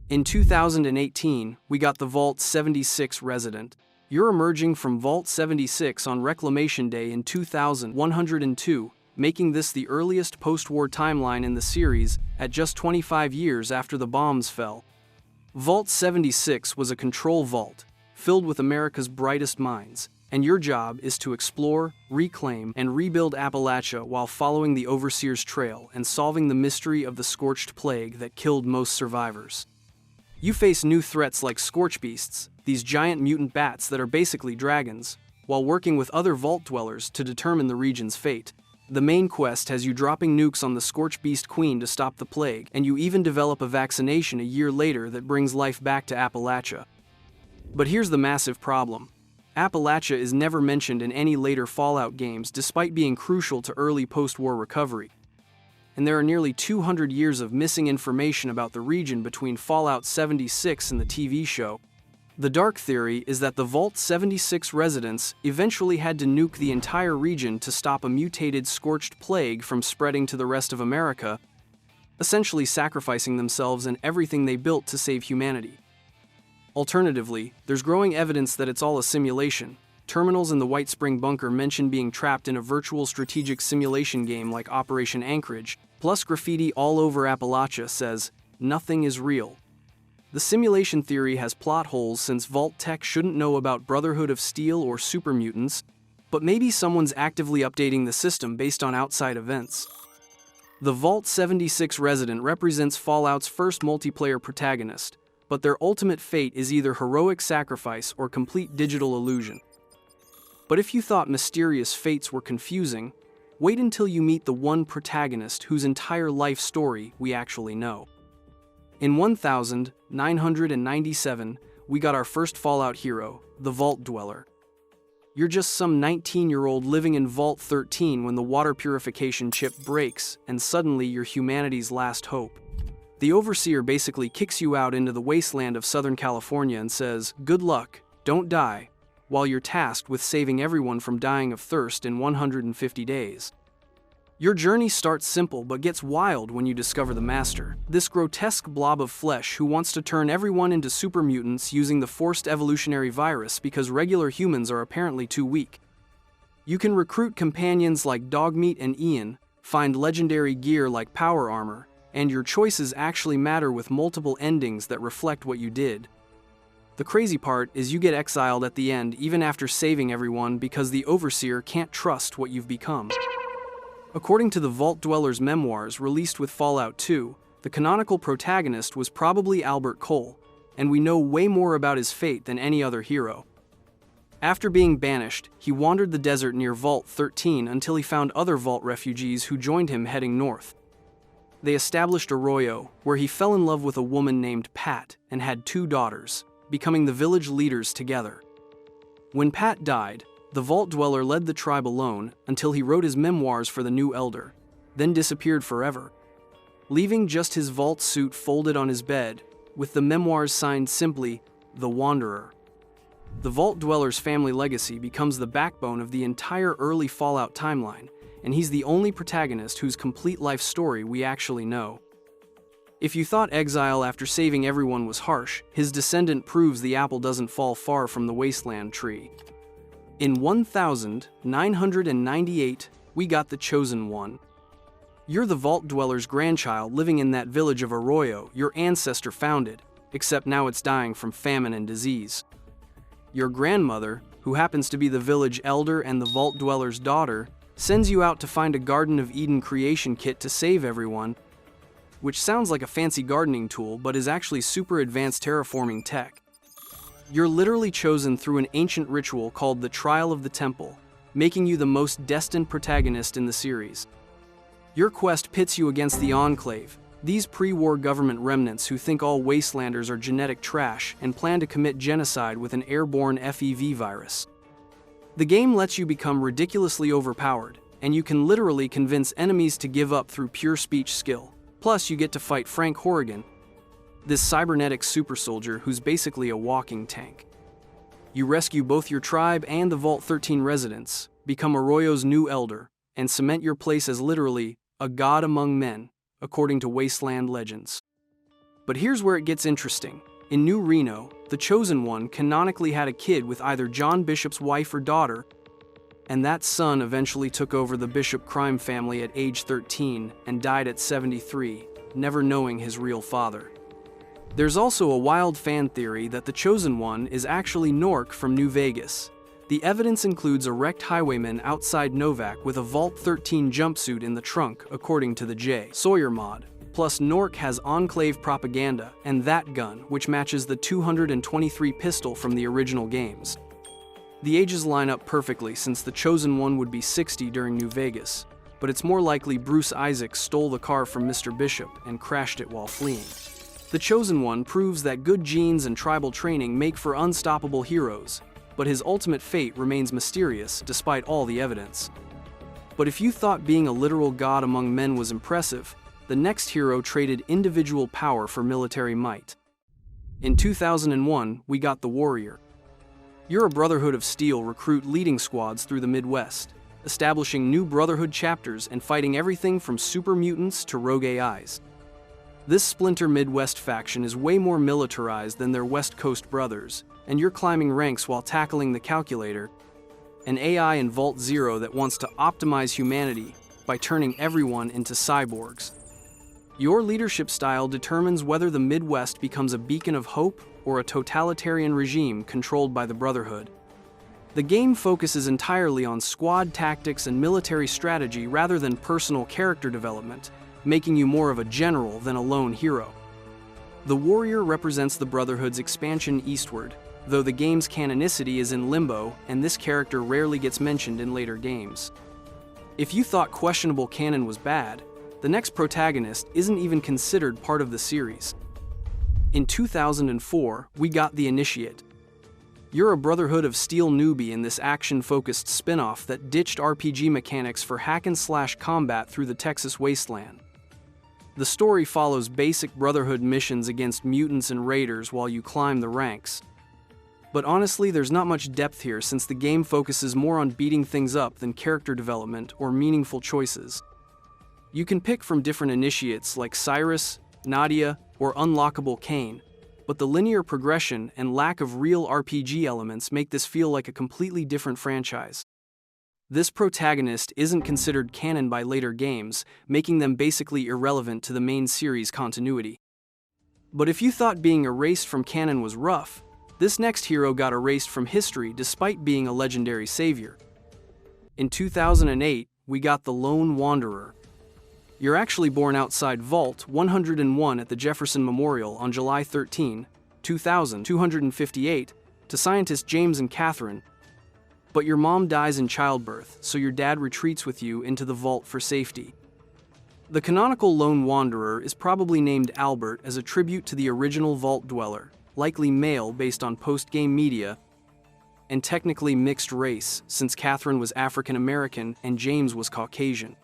In 2018, we got the Vault 76 resident. You're emerging from Vault 76 on Reclamation Day in 2102, making this the earliest post-war timeline in the series at just 25 years after the bombs fell. Vault 76 was a control vault, filled with America's brightest minds, and your job is to explore, reclaim, and rebuild Appalachia while following the Overseer's trail and solving the mystery of the scorched plague that killed most survivors. You face new threats like scorch beasts, these giant mutant bats that are basically dragons, while working with other vault dwellers to determine the region's fate. The main quest has you dropping nukes on the Scorch Beast Queen to stop the plague, and you even develop a vaccination a year later that brings life back to Appalachia. But here's the massive problem. Appalachia is never mentioned in any later Fallout games despite being crucial to early post-war recovery. And there are nearly 200 years of missing information about the region between Fallout 76 and the TV show. The dark theory is that the Vault 76 residents eventually had to nuke the entire region to stop a mutated scorched plague from spreading to the rest of America, essentially sacrificing themselves and everything they built to save humanity. Alternatively, there's growing evidence that it's all a simulation. Terminals in the White Spring bunker mention being trapped in a virtual strategic simulation game like Operation Anchorage, plus graffiti all over Appalachia says, "Nothing is real." The simulation theory has plot holes since Vault Tech shouldn't know about Brotherhood of Steel or super mutants, but maybe someone's actively updating the system based on outside events. The Vault 76 resident represents Fallout's first multiplayer protagonist, but their ultimate fate is either heroic sacrifice or complete digital illusion. But if you thought mysterious fates were confusing, wait until you meet the one protagonist whose entire life story we actually know. In 1997, we got our first Fallout hero, the Vault Dweller. You're just some 19-year-old living in Vault 13 when the water purification chip breaks and suddenly you're humanity's last hope. The Overseer basically kicks you out into the wasteland of Southern California and says, "Good luck, don't die," while you're tasked with saving everyone from dying of thirst in 150 days. Your journey starts simple but gets wild when you discover the Master, this grotesque blob of flesh who wants to turn everyone into super mutants using the forced evolutionary virus because regular humans are apparently too weak. You can recruit companions like Dogmeat and Ian, find legendary gear like power armor, and your choices actually matter with multiple endings that reflect what you did. The crazy part is you get exiled at the end even after saving everyone because the Overseer can't trust what you've become. According to the Vault Dweller's memoirs released with Fallout 2, the canonical protagonist was probably Albert Cole, and we know way more about his fate than any other hero. After being banished, he wandered the desert near Vault 13 until he found other Vault refugees who joined him heading north. They established Arroyo, where he fell in love with a woman named Pat and had 2 daughters, becoming the village leaders together. When Pat died, the Vault Dweller led the tribe alone until he wrote his memoirs for the new Elder, then disappeared forever, leaving just his Vault suit folded on his bed, with the memoirs signed simply, "The Wanderer." The Vault Dweller's family legacy becomes the backbone of the entire early Fallout timeline, and he's the only protagonist whose complete life story we actually know. If you thought exile after saving everyone was harsh, his descendant proves the apple doesn't fall far from the wasteland tree. In 1998, we got the Chosen One. You're the Vault Dweller's grandchild living in that village of Arroyo your ancestor founded, except now it's dying from famine and disease. Your grandmother, who happens to be the village elder and the Vault Dweller's daughter, sends you out to find a Garden of Eden creation kit to save everyone, which sounds like a fancy gardening tool but is actually super advanced terraforming tech. You're literally chosen through an ancient ritual called the Trial of the Temple, making you the most destined protagonist in the series. Your quest pits you against the Enclave, these pre-war government remnants who think all wastelanders are genetic trash and plan to commit genocide with an airborne FEV virus. The game lets you become ridiculously overpowered, and you can literally convince enemies to give up through pure speech skill. Plus, you get to fight Frank Horrigan, this cybernetic super soldier who's basically a walking tank. You rescue both your tribe and the Vault 13 residents, become Arroyo's new elder, and cement your place as literally a god among men, according to wasteland legends. But here's where it gets interesting. In New Reno, the Chosen One canonically had a kid with either John Bishop's wife or daughter, and that son eventually took over the Bishop crime family at age 13 and died at 73, never knowing his real father. There's also a wild fan theory that the Chosen One is actually Nork from New Vegas. The evidence includes a wrecked highwayman outside Novak with a Vault 13 jumpsuit in the trunk, according to the J. Sawyer mod. Plus, Nork has Enclave propaganda and that gun, which matches the 223 pistol from the original games. The ages line up perfectly since the Chosen One would be 60 during New Vegas, but it's more likely Bruce Isaacs stole the car from Mr. Bishop and crashed it while fleeing. The Chosen One proves that good genes and tribal training make for unstoppable heroes, but his ultimate fate remains mysterious despite all the evidence. But if you thought being a literal god among men was impressive, the next hero traded individual power for military might. In 2001, we got the Warrior. You're a Brotherhood of Steel recruit leading squads through the Midwest, establishing new Brotherhood chapters and fighting everything from super mutants to rogue AIs. This splinter Midwest faction is way more militarized than their West Coast brothers, and you're climbing ranks while tackling the Calculator, an AI in Vault Zero that wants to optimize humanity by turning everyone into cyborgs. Your leadership style determines whether the Midwest becomes a beacon of hope or a totalitarian regime controlled by the Brotherhood. The game focuses entirely on squad tactics and military strategy rather than personal character development, making you more of a general than a lone hero. The Warrior represents the Brotherhood's expansion eastward, though the game's canonicity is in limbo and this character rarely gets mentioned in later games. If you thought questionable canon was bad, the next protagonist isn't even considered part of the series. In 2004, we got the Initiate. You're a Brotherhood of Steel newbie in this action-focused spin-off that ditched RPG mechanics for hack-and-slash combat through the Texas wasteland. The story follows basic Brotherhood missions against mutants and raiders while you climb the ranks. But honestly, there's not much depth here since the game focuses more on beating things up than character development or meaningful choices. You can pick from different initiates like Cyrus, Nadia, or Unlockable Kane, but the linear progression and lack of real RPG elements make this feel like a completely different franchise. This protagonist isn't considered canon by later games, making them basically irrelevant to the main series continuity. But if you thought being erased from canon was rough, this next hero got erased from history despite being a legendary savior. In 2008, we got the Lone Wanderer. You're actually born outside Vault 101 at the Jefferson Memorial on July 13, 2258, to scientists James and Catherine. But your mom dies in childbirth, so your dad retreats with you into the vault for safety. The canonical Lone Wanderer is probably named Albert as a tribute to the original Vault dweller, likely male based on post-game media, and technically mixed race since Catherine was African American and James was Caucasian.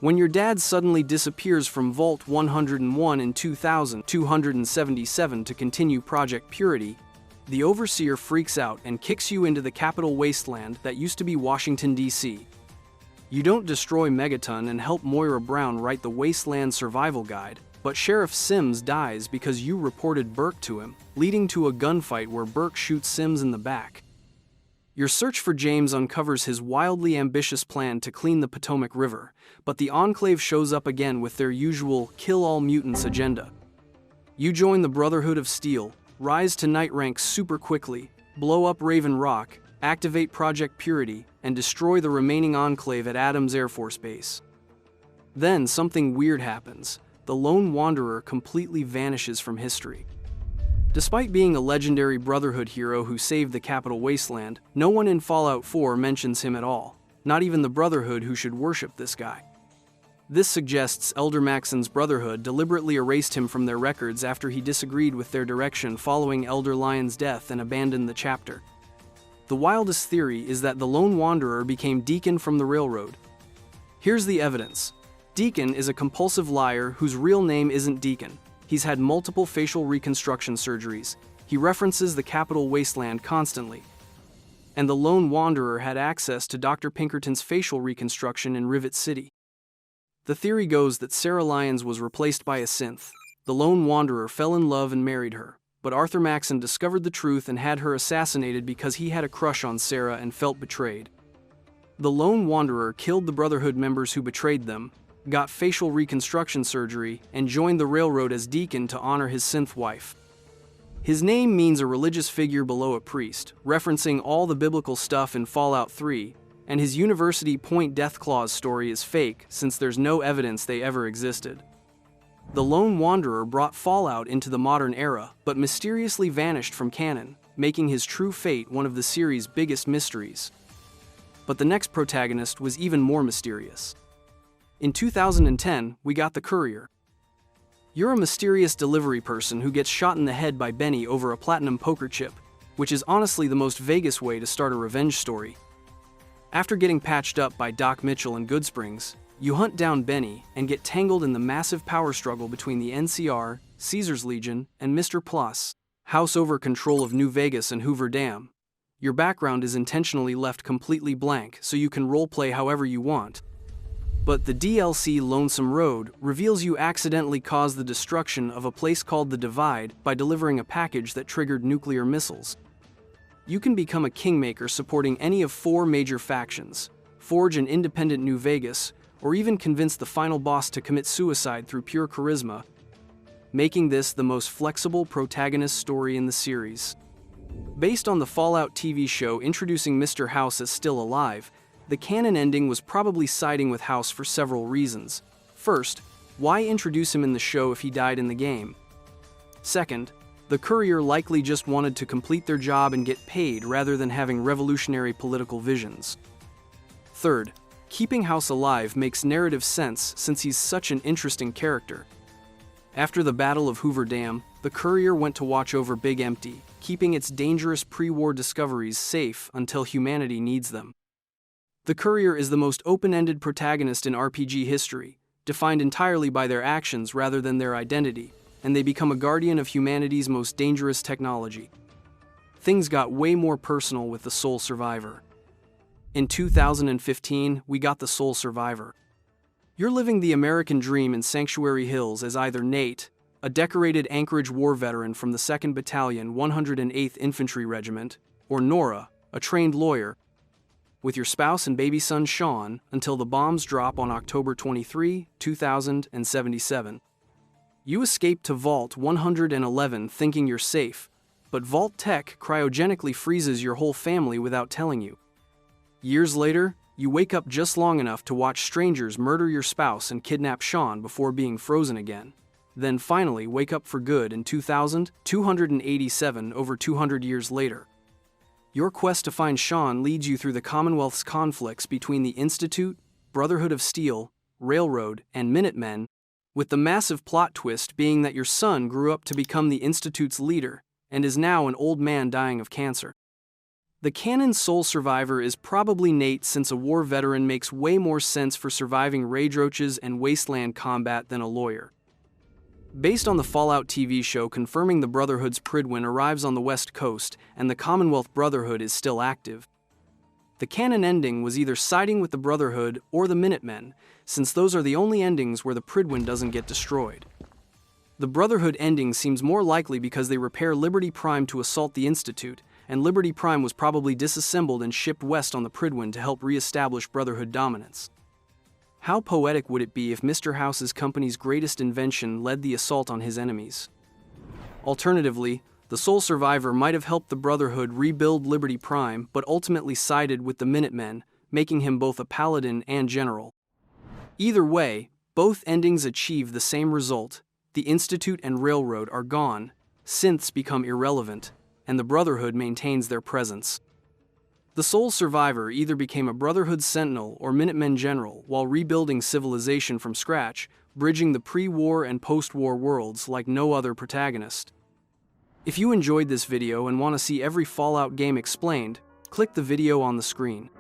When your dad suddenly disappears from Vault 101 in 2277 to continue Project Purity, the Overseer freaks out and kicks you into the Capitol Wasteland that used to be Washington, D.C. You don't destroy Megaton and help Moira Brown write the Wasteland Survival Guide, but Sheriff Sims dies because you reported Burke to him, leading to a gunfight where Burke shoots Sims in the back. Your search for James uncovers his wildly ambitious plan to clean the Potomac River, but the Enclave shows up again with their usual kill-all-mutants agenda. You join the Brotherhood of Steel, rise to Knight rank super quickly, blow up Raven Rock, activate Project Purity, and destroy the remaining Enclave at Adams Air Force Base. Then something weird happens. The Lone Wanderer completely vanishes from history. Despite being a legendary Brotherhood hero who saved the Capitol Wasteland, no one in Fallout 4 mentions him at all, not even the Brotherhood who should worship this guy. This suggests Elder Maxon's Brotherhood deliberately erased him from their records after he disagreed with their direction following Elder Lion's death and abandoned the chapter. The wildest theory is that the Lone Wanderer became Deacon from the railroad. Here's the evidence. Deacon is a compulsive liar whose real name isn't Deacon. He's had multiple facial reconstruction surgeries. He references the Capitol Wasteland constantly. And the Lone Wanderer had access to Dr. Pinkerton's facial reconstruction in Rivet City. The theory goes that Sarah Lyons was replaced by a synth, the lone wanderer fell in love and married her, but Arthur Maxon discovered the truth and had her assassinated because he had a crush on Sarah and felt betrayed. The lone wanderer killed the Brotherhood members who betrayed them, got facial reconstruction surgery, and joined the railroad as deacon to honor his synth wife. His name means a religious figure below a priest, referencing all the biblical stuff in Fallout 3, and his University Point Death Clause story is fake since there's no evidence they ever existed. The lone wanderer brought Fallout into the modern era, but mysteriously vanished from canon, making his true fate one of the series' biggest mysteries. But the next protagonist was even more mysterious. In 2010, we got the Courier. You're a mysterious delivery person who gets shot in the head by Benny over a platinum poker chip, which is honestly the most Vegas way to start a revenge story. After getting patched up by Doc Mitchell and Goodsprings, you hunt down Benny and get tangled in the massive power struggle between the NCR, Caesar's Legion, and Mr. Plus, House over control of New Vegas and Hoover Dam. Your background is intentionally left completely blank so you can roleplay however you want. But the DLC Lonesome Road reveals you accidentally caused the destruction of a place called the Divide by delivering a package that triggered nuclear missiles. You can become a kingmaker supporting any of 4 major factions, forge an independent New Vegas, or even convince the final boss to commit suicide through pure charisma, making this the most flexible protagonist story in the series. Based on the Fallout TV show introducing Mr. House as still alive, the canon ending was probably siding with House for several reasons. First, why introduce him in the show if he died in the game? Second, the Courier likely just wanted to complete their job and get paid rather than having revolutionary political visions. Third, keeping House alive makes narrative sense since he's such an interesting character. After the Battle of Hoover Dam, the Courier went to watch over Big Empty, keeping its dangerous pre-war discoveries safe until humanity needs them. The Courier is the most open-ended protagonist in RPG history, defined entirely by their actions rather than their identity, and they become a guardian of humanity's most dangerous technology. Things got way more personal with the Sole Survivor. In 2015, we got the Sole Survivor. You're living the American dream in Sanctuary Hills as either Nate, a decorated Anchorage War veteran from the 2nd Battalion, 108th Infantry Regiment, or Nora, a trained lawyer, with your spouse and baby son Sean until the bombs drop on October 23, 2077. You escape to Vault 111 thinking you're safe, but Vault Tech cryogenically freezes your whole family without telling you. Years later, you wake up just long enough to watch strangers murder your spouse and kidnap Sean before being frozen again. Then finally wake up for good in 2287, over 200 years later. Your quest to find Sean leads you through the Commonwealth's conflicts between the Institute, Brotherhood of Steel, Railroad, and Minutemen, with the massive plot twist being that your son grew up to become the Institute's leader and is now an old man dying of cancer. The canon Sole Survivor is probably Nate since a war veteran makes way more sense for surviving raid roaches and wasteland combat than a lawyer. Based on the Fallout TV show confirming the Brotherhood's Pridwin arrives on the West Coast and the Commonwealth Brotherhood is still active. The canon ending was either siding with the Brotherhood or the Minutemen, since those are the only endings where the Pridwin doesn't get destroyed. The Brotherhood ending seems more likely because they repair Liberty Prime to assault the Institute, and Liberty Prime was probably disassembled and shipped west on the Pridwin to help re-establish Brotherhood dominance. How poetic would it be if Mr. House's company's greatest invention led the assault on his enemies? Alternatively, the Sole Survivor might have helped the Brotherhood rebuild Liberty Prime but ultimately sided with the Minutemen, making him both a paladin and general. Either way, both endings achieve the same result: the Institute and Railroad are gone, synths become irrelevant, and the Brotherhood maintains their presence. The Sole Survivor either became a Brotherhood Sentinel or Minutemen General while rebuilding civilization from scratch, bridging the pre-war and post-war worlds like no other protagonist. If you enjoyed this video and want to see every Fallout game explained, click the video on the screen.